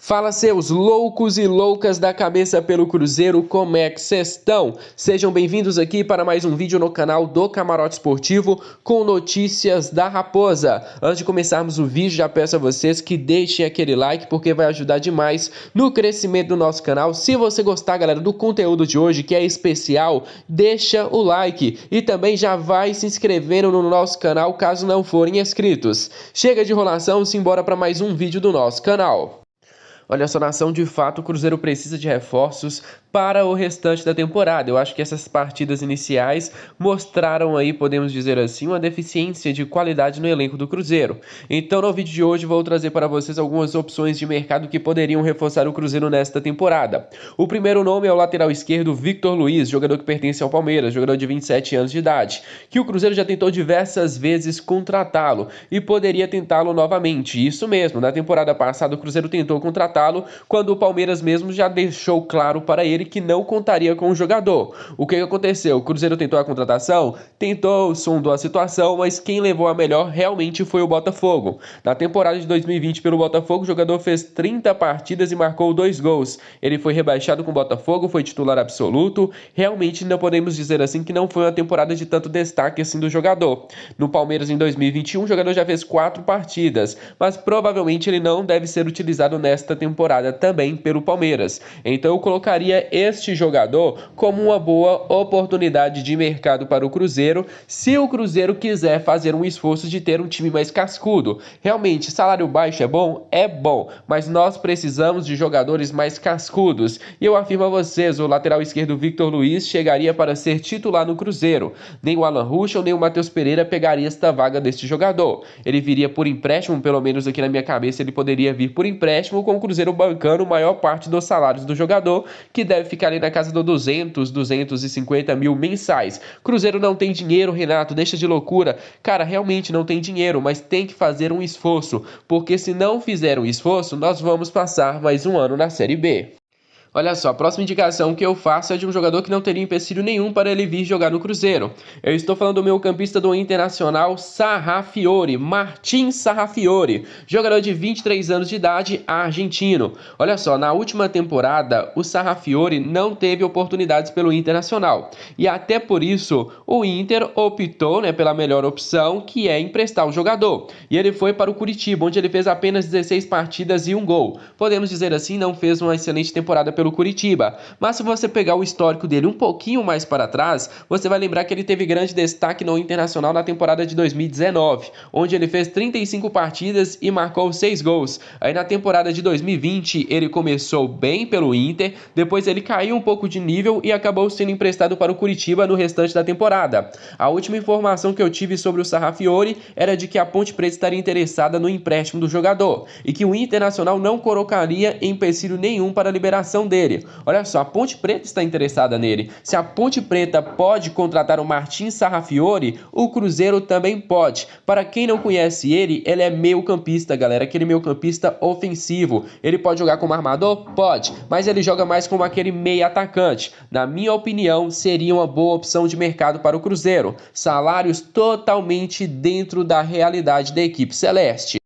Fala, seus loucos e loucas da cabeça pelo Cruzeiro, como é que vocês estão? Sejam bem-vindos aqui para mais um vídeo no canal do Camarote Esportivo com notícias da Raposa. Antes de começarmos o vídeo, já peço a vocês que deixem aquele like porque vai ajudar demais no crescimento do nosso canal. Se você gostar, galera, do conteúdo de hoje, que é especial, deixa o like e também já vai se inscrevendo no nosso canal caso não forem inscritos. Chega de enrolação, simbora para mais um vídeo do nosso canal. Olha só, nação, de fato o Cruzeiro precisa de reforços para o restante da temporada. Eu acho que essas partidas iniciais mostraram aí, podemos dizer assim, uma deficiência de qualidade no elenco do Cruzeiro. Então no vídeo de hoje vou trazer para vocês algumas opções de mercado que poderiam reforçar o Cruzeiro nesta temporada. O primeiro nome é o lateral esquerdo Victor Luiz, jogador que pertence ao Palmeiras, jogador de 27 anos de idade, que o Cruzeiro já tentou diversas vezes contratá-lo e poderia tentá-lo novamente. Isso mesmo, na temporada passada o Cruzeiro tentou contratá-lo quando o Palmeiras mesmo já deixou claro para ele que não contaria com o jogador. O que aconteceu? O Cruzeiro tentou a contratação? Tentou, sondou a situação, mas quem levou a melhor realmente foi o Botafogo. Na temporada de 2020 pelo Botafogo, o jogador fez 30 partidas e marcou 2 gols. Ele foi rebaixado com o Botafogo, foi titular absoluto. Realmente não podemos dizer assim que não foi uma temporada de tanto destaque assim do jogador. No Palmeiras em 2021, o jogador já fez 4 partidas, mas provavelmente ele não deve ser utilizado nesta temporada também pelo Palmeiras. Então eu colocaria este jogador como uma boa oportunidade de mercado para o Cruzeiro, se o Cruzeiro quiser fazer um esforço de ter um time mais cascudo. Realmente, salário baixo é bom, mas nós precisamos de jogadores mais cascudos. E eu afirmo a vocês, o lateral esquerdo Victor Luiz chegaria para ser titular no Cruzeiro. Nem o Alan Ruschel, nem o Matheus Pereira pegaria esta vaga deste jogador. Ele viria por empréstimo, pelo menos aqui na minha cabeça ele poderia vir por empréstimo, com o Cruzeiro bancando a maior parte dos salários do jogador, que deve ficar ali na casa do 250 mil mensais. Cruzeiro não tem dinheiro, Renato, deixa de loucura. Cara, realmente não tem dinheiro, mas tem que fazer um esforço, porque se não fizer um esforço, nós vamos passar mais um ano na Série B. Olha só, a próxima indicação que eu faço é de um jogador que não teria empecilho nenhum para ele vir jogar no Cruzeiro. Eu estou falando do meio-campista do Internacional, Sarrafiore, Martin Sarrafiore, jogador de 23 anos de idade, argentino. Olha só, na última temporada, o Sarrafiore não teve oportunidades pelo Internacional. E até por isso, o Inter optou, pela melhor opção, que é emprestar o jogador. E ele foi para o Curitiba, onde ele fez apenas 16 partidas e 1 gol. Podemos dizer assim, não fez uma excelente temporada pelo Curitiba, mas se você pegar o histórico dele um pouquinho mais para trás, você vai lembrar que ele teve grande destaque no Internacional na temporada de 2019, onde ele fez 35 partidas e marcou 6 gols. Aí na temporada de 2020 ele começou bem pelo Inter, depois ele caiu um pouco de nível e acabou sendo emprestado para o Curitiba no restante da temporada. A última informação que eu tive sobre o Sarrafiore era de que a Ponte Preta estaria interessada no empréstimo do jogador e que o Internacional não colocaria empecilho nenhum para a liberação dele. Olha só, a Ponte Preta está interessada nele. Se a Ponte Preta pode contratar o Martin Sarrafiore, o Cruzeiro também pode. Para quem não conhece ele é meio-campista, galera, aquele meio-campista ofensivo. Ele pode jogar como armador? Pode, mas ele joga mais como aquele meio-atacante. Na minha opinião, seria uma boa opção de mercado para o Cruzeiro. Salários totalmente dentro da realidade da equipe celeste.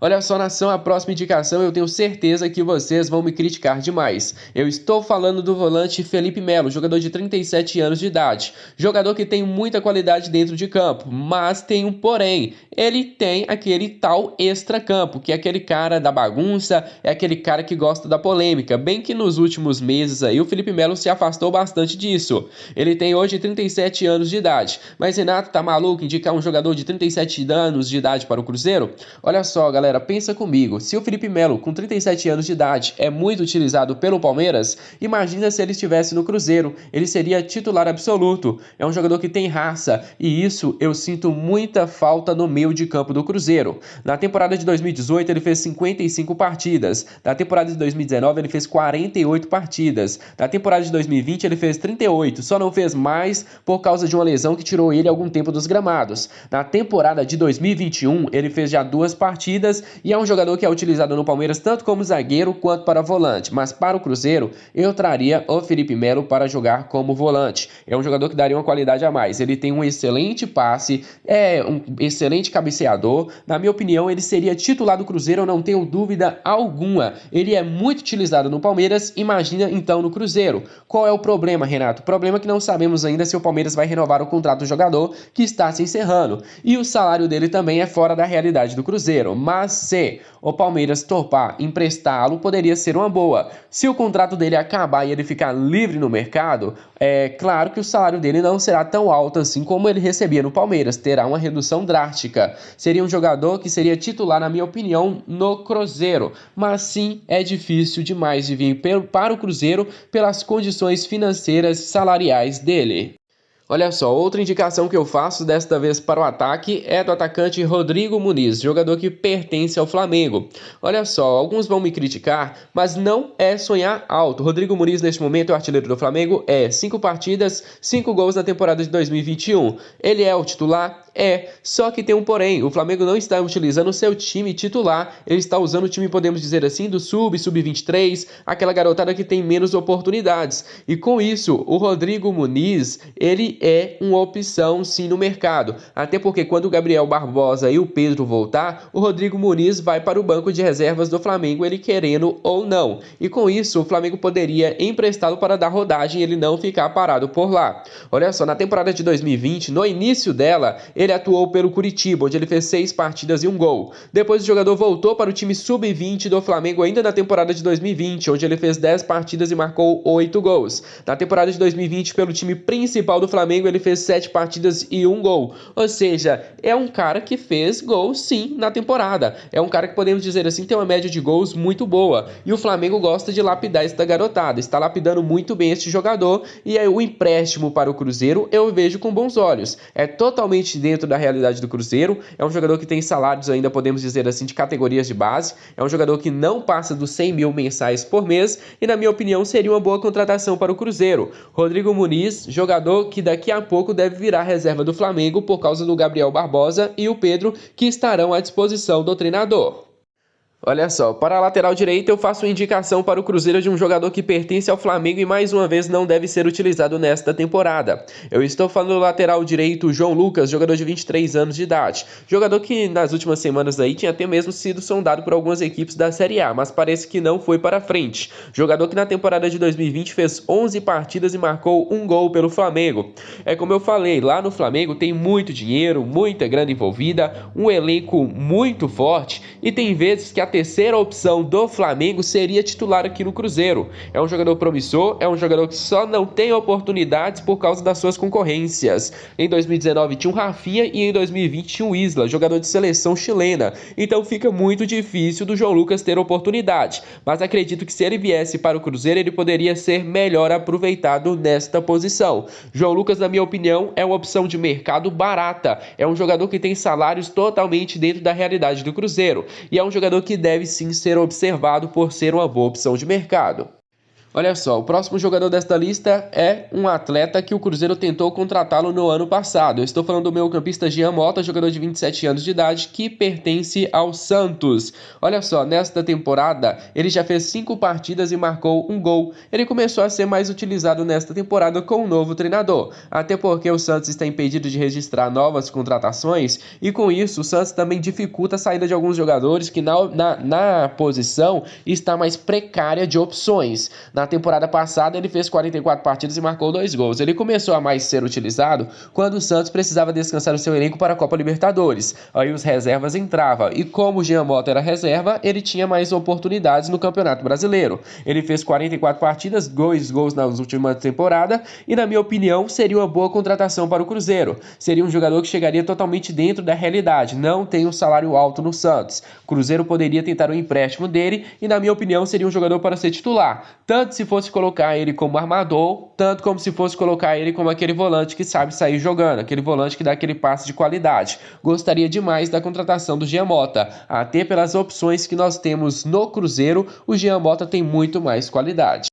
Olha só, nação, a próxima indicação eu tenho certeza que vocês vão me criticar demais. Eu estou falando do volante Felipe Melo, jogador de 37 anos de idade. Jogador que tem muita qualidade dentro de campo, mas tem um porém. Ele tem aquele tal extra-campo, que é aquele cara da bagunça, é aquele cara que gosta da polêmica. Bem que nos últimos meses aí o Felipe Melo se afastou bastante disso. Ele tem hoje 37 anos de idade. Mas Renato, tá maluco indicar um jogador de 37 anos de idade para o Cruzeiro? Olha só, galera, pensa comigo, se o Felipe Melo com 37 anos de idade é muito utilizado pelo Palmeiras, imagina se ele estivesse no Cruzeiro, ele seria titular absoluto. É um jogador que tem raça e isso eu sinto muita falta no meio de campo do Cruzeiro. Na temporada de 2018 ele fez 55 partidas, na temporada de 2019 ele fez 48 partidas, na temporada de 2020 ele fez 38, só não fez mais por causa de uma lesão que tirou ele algum tempo dos gramados. Na temporada de 2021 ele fez já 2 partidas partidas e é um jogador que é utilizado no Palmeiras tanto como zagueiro quanto para volante, mas para o Cruzeiro eu traria o Felipe Melo para jogar como volante. É um jogador que daria uma qualidade a mais, ele tem um excelente passe, é um excelente cabeceador, na minha opinião ele seria titular do Cruzeiro, eu não tenho dúvida alguma. Ele é muito utilizado no Palmeiras, imagina então no Cruzeiro. Qual é o problema, Renato? O problema é que não sabemos ainda se o Palmeiras vai renovar o contrato do jogador que está se encerrando, e o salário dele também é fora da realidade do Cruzeiro, mas se o Palmeiras topar emprestá-lo, poderia ser uma boa. Se o contrato dele acabar e ele ficar livre no mercado, é claro que o salário dele não será tão alto assim como ele recebia no Palmeiras, terá uma redução drástica. Seria um jogador que seria titular, na minha opinião, no Cruzeiro, mas sim, é difícil demais de vir para o Cruzeiro pelas condições financeiras e salariais dele. Olha só, outra indicação que eu faço desta vez para o ataque é do atacante Rodrigo Muniz, jogador que pertence ao Flamengo. Olha só, alguns vão me criticar, mas não é sonhar alto. Rodrigo Muniz neste momento é o artilheiro do Flamengo, 5 partidas, 5 gols na temporada de 2021. Ele é o titular? É, só que tem um porém, o Flamengo não está utilizando o seu time titular, ele está usando o time, podemos dizer assim, do sub-23, aquela garotada que tem menos oportunidades. E com isso, o Rodrigo Muniz, ele é uma opção sim no mercado. Até porque quando o Gabriel Barbosa e o Pedro voltar, o Rodrigo Muniz vai para o banco de reservas do Flamengo, ele querendo ou não. E com isso, o Flamengo poderia emprestá-lo para dar rodagem e ele não ficar parado por lá. Olha só, na temporada de 2020, no início dela, ele atuou pelo Curitiba, onde ele fez 6 partidas e 1 gol. Depois o jogador voltou para o time sub-20 do Flamengo ainda na temporada de 2020, onde ele fez 10 partidas e marcou 8 gols. Na temporada de 2020, pelo time principal do Flamengo, ele fez 7 partidas e 1 gol. Ou seja, é um cara que fez gols sim na temporada. É um cara que podemos dizer assim tem uma média de gols muito boa. E o Flamengo gosta de lapidar esta garotada. Está lapidando muito bem este jogador e aí o empréstimo para o Cruzeiro eu vejo com bons olhos. É totalmente dentro da realidade do Cruzeiro. É um jogador que tem salários ainda, podemos dizer assim, de categorias de base. É um jogador que não passa dos 100 mil mensais por mês e, na minha opinião, seria uma boa contratação para o Cruzeiro. Rodrigo Muniz, jogador que daqui a pouco deve virar reserva do Flamengo por causa do Gabriel Barbosa e o Pedro, que estarão à disposição do treinador. Olha só, para a lateral direita eu faço indicação para o Cruzeiro de um jogador que pertence ao Flamengo e mais uma vez não deve ser utilizado nesta temporada. Eu estou falando do lateral direito João Lucas, jogador de 23 anos de idade. Jogador que nas últimas semanas aí tinha até mesmo sido sondado por algumas equipes da Série A, mas parece que não foi para frente. Jogador que na temporada de 2020 fez 11 partidas e marcou 1 gol pelo Flamengo. É como eu falei, lá no Flamengo tem muito dinheiro, muita grana envolvida, um elenco muito forte e tem vezes que a terceira opção do Flamengo seria titular aqui no Cruzeiro. É um jogador promissor, é um jogador que só não tem oportunidades por causa das suas concorrências. Em 2019 tinha o Rafinha e em 2020 tinha o Isla, jogador de seleção chilena. Então fica muito difícil do João Lucas ter oportunidade. Mas acredito que se ele viesse para o Cruzeiro, ele poderia ser melhor aproveitado nesta posição. João Lucas, na minha opinião, é uma opção de mercado barata. É um jogador que tem salários totalmente dentro da realidade do Cruzeiro. E é um jogador que deve sim ser observado por ser uma boa opção de mercado. Olha só, o próximo jogador desta lista é um atleta que o Cruzeiro tentou contratá-lo no ano passado. Eu estou falando do meio-campista Jean Mota, jogador de 27 anos de idade, que pertence ao Santos. Olha só, nesta temporada ele já fez 5 partidas e marcou 1 gol. Ele começou a ser mais utilizado nesta temporada com um novo treinador, até porque o Santos está impedido de registrar novas contratações e com isso o Santos também dificulta a saída de alguns jogadores que na posição está mais precária de opções. Na temporada passada ele fez 44 partidas e marcou 2 gols. Ele começou a mais ser utilizado quando o Santos precisava descansar o seu elenco para a Copa Libertadores. Aí os reservas entravam e como o Jean Mota era reserva, ele tinha mais oportunidades no Campeonato Brasileiro. Ele fez 44 partidas, 2 gols nas últimas temporadas e na minha opinião seria uma boa contratação para o Cruzeiro. Seria um jogador que chegaria totalmente dentro da realidade, não tem um salário alto no Santos. O Cruzeiro poderia tentar um empréstimo dele e na minha opinião seria um jogador para ser titular. Tanto se fosse colocar ele como armador, tanto como se fosse colocar ele como aquele volante que sabe sair jogando, aquele volante que dá aquele passe de qualidade. Gostaria demais da contratação do Jean Mota, até pelas opções que nós temos no Cruzeiro, o Jean Mota tem muito mais qualidade.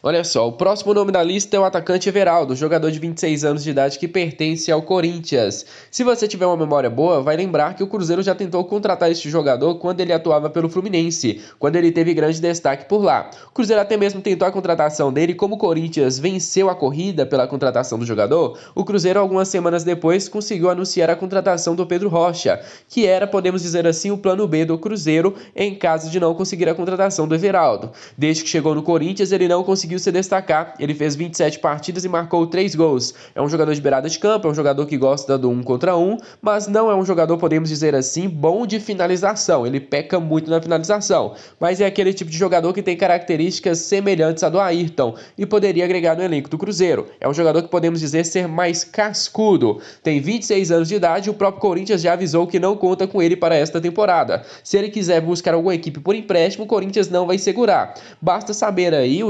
Olha só, o próximo nome da lista é o atacante Everaldo, jogador de 26 anos de idade que pertence ao Corinthians. Se você tiver uma memória boa, vai lembrar que o Cruzeiro já tentou contratar este jogador quando ele atuava pelo Fluminense, quando ele teve grande destaque por lá. O Cruzeiro até mesmo tentou a contratação dele, como o Corinthians venceu a corrida pela contratação do jogador, o Cruzeiro algumas semanas depois conseguiu anunciar a contratação do Pedro Rocha, que era, podemos dizer assim, o plano B do Cruzeiro em caso de não conseguir a contratação do Everaldo. Desde que chegou no Corinthians, ele não conseguiu se destacar. Ele fez 27 partidas e marcou 3 gols. É um jogador de beirada de campo, é um jogador que gosta do 1 contra 1, mas não é um jogador, podemos dizer assim, bom de finalização. Ele peca muito na finalização, mas é aquele tipo de jogador que tem características semelhantes à do Ayrton e poderia agregar no elenco do Cruzeiro. É um jogador que podemos dizer ser mais cascudo. Tem 26 anos de idade e o próprio Corinthians já avisou que não conta com ele para esta temporada. Se ele quiser buscar alguma equipe por empréstimo, o Corinthians não vai segurar. Basta saber aí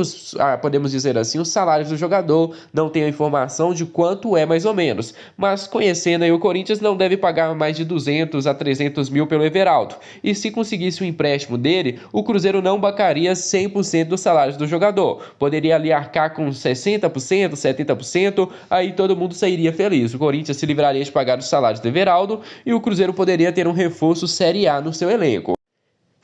podemos dizer assim, os salários do jogador. Não tenho a informação de quanto é mais ou menos, mas conhecendo aí o Corinthians, não deve pagar mais de 200 a 300 mil pelo Everaldo. E se conseguisse o empréstimo dele, o Cruzeiro não bancaria 100% dos salários do jogador. Poderia ali arcar com 60%, 70%, aí todo mundo sairia feliz. O Corinthians se livraria de pagar os salários do Everaldo e o Cruzeiro poderia ter um reforço Série A no seu elenco.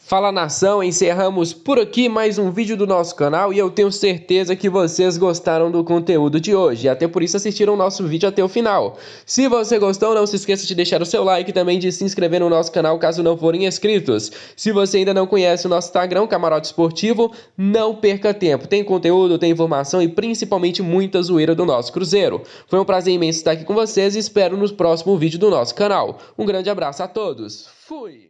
Fala, nação, encerramos por aqui mais um vídeo do nosso canal e eu tenho certeza que vocês gostaram do conteúdo de hoje, até por isso assistiram o nosso vídeo até o final. Se você gostou, não se esqueça de deixar o seu like e também de se inscrever no nosso canal caso não forem inscritos. Se você ainda não conhece o nosso Instagram, Camarote Esportivo, não perca tempo, tem conteúdo, tem informação e principalmente muita zoeira do nosso Cruzeiro. Foi um prazer imenso estar aqui com vocês e espero no próximo vídeo do nosso canal. Um grande abraço a todos, fui!